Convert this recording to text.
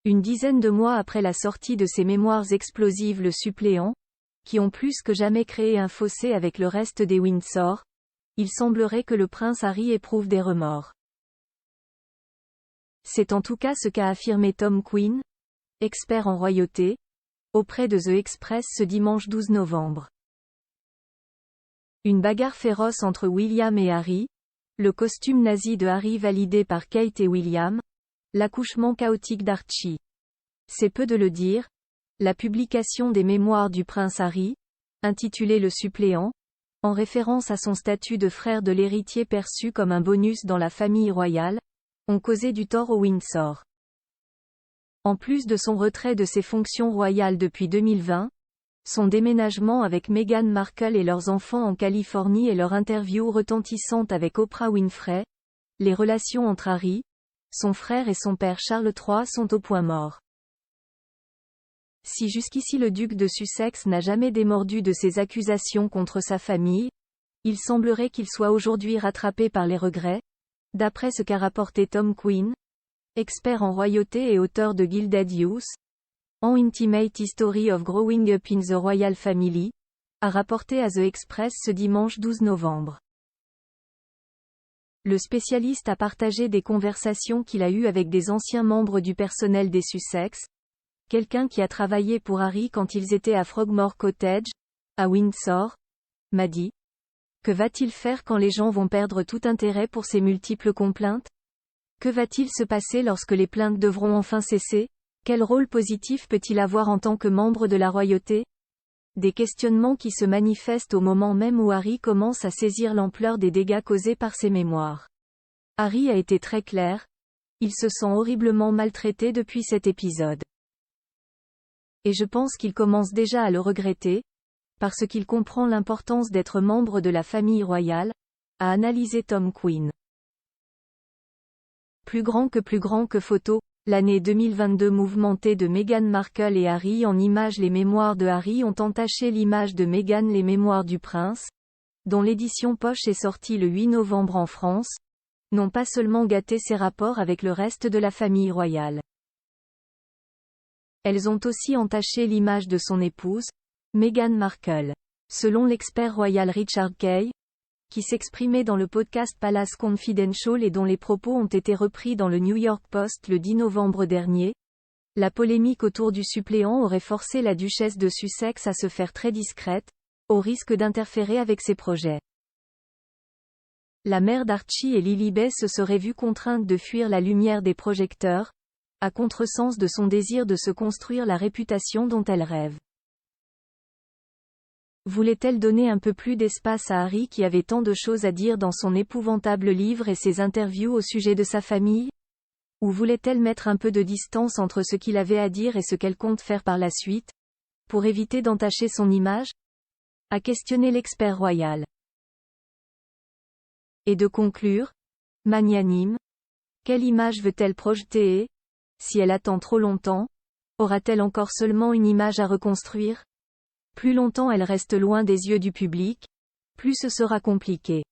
Une dizaine de mois après la sortie de ses mémoires explosives Le Suppléant, qui ont plus que jamais créé un fossé avec le reste des Windsor, il semblerait que le prince Harry éprouve des remords. C'est en tout cas ce qu'a affirmé Tom Quinn, expert en royauté, auprès de The Express ce dimanche 12 novembre. Une bagarre féroce entre William et Harry, le costume nazi de Harry validé par Kate et William, l'accouchement chaotique d'Archie. C'est peu de le dire, la publication des mémoires du prince Harry, intitulée Le Suppléant, en référence à son statut de frère de l'héritier perçu comme un bonus dans la famille royale, ont causé du tort aux Windsor. En plus de son retrait de ses fonctions royales depuis 2020, son déménagement avec Meghan Markle et leurs enfants en Californie et leur interview retentissante avec Oprah Winfrey, les relations entre Harry, son frère et son père Charles III sont au point mort. Si jusqu'ici le duc de Sussex n'a jamais démordu de ses accusations contre sa famille, il semblerait qu'il soit aujourd'hui rattrapé par les regrets, d'après ce qu'a rapporté Tom Quinn, expert en royauté et auteur de Gilded Youth, An Intimate History of Growing Up in the Royal Family, a rapporté à The Express ce dimanche 12 novembre. Le spécialiste a partagé des conversations qu'il a eues avec des anciens membres du personnel des Sussex, quelqu'un qui a travaillé pour Harry quand ils étaient à Frogmore Cottage, à Windsor, m'a dit. Que va-t-il faire quand les gens vont perdre tout intérêt pour ces multiples complaintes? Que va-t-il se passer lorsque les plaintes devront enfin cesser? Quel rôle positif peut-il avoir en tant que membre de la royauté? Des questionnements qui se manifestent au moment même où Harry commence à saisir l'ampleur des dégâts causés par ses mémoires. Harry a été très clair. Il se sent horriblement maltraité depuis cet épisode. Et je pense qu'il commence déjà à le regretter, parce qu'il comprend l'importance d'être membre de la famille royale, a analysé Tom Quinn. Plus grand que photo, l'année 2022 mouvementée de Meghan Markle et Harry en images. Les mémoires de Harry ont entaché l'image de Meghan. Les mémoires du prince, dont l'édition poche est sortie le 8 novembre en France, n'ont pas seulement gâté ses rapports avec le reste de la famille royale. Elles ont aussi entaché l'image de son épouse, Meghan Markle. Selon l'expert royal Richard Kay, qui s'exprimait dans le podcast Palace Confidential et dont les propos ont été repris dans le New York Post le 10 novembre dernier, la polémique autour du suppléant aurait forcé la duchesse de Sussex à se faire très discrète, au risque d'interférer avec ses projets. La mère d'Archie et Lilibet se serait vue contrainte de fuir la lumière des projecteurs, à contresens de son désir de se construire la réputation dont elle rêve. Voulait-elle donner un peu plus d'espace à Harry qui avait tant de choses à dire dans son épouvantable livre et ses interviews au sujet de sa famille? Ou voulait-elle mettre un peu de distance entre ce qu'il avait à dire et ce qu'elle compte faire par la suite, pour éviter d'entacher son image? A questionné l'expert royal. Et de conclure, magnanime, quelle image veut-elle projeter et, si elle attend trop longtemps, aura-t-elle encore seulement une image à reconstruire? Plus longtemps elle reste loin des yeux du public, plus ce sera compliqué.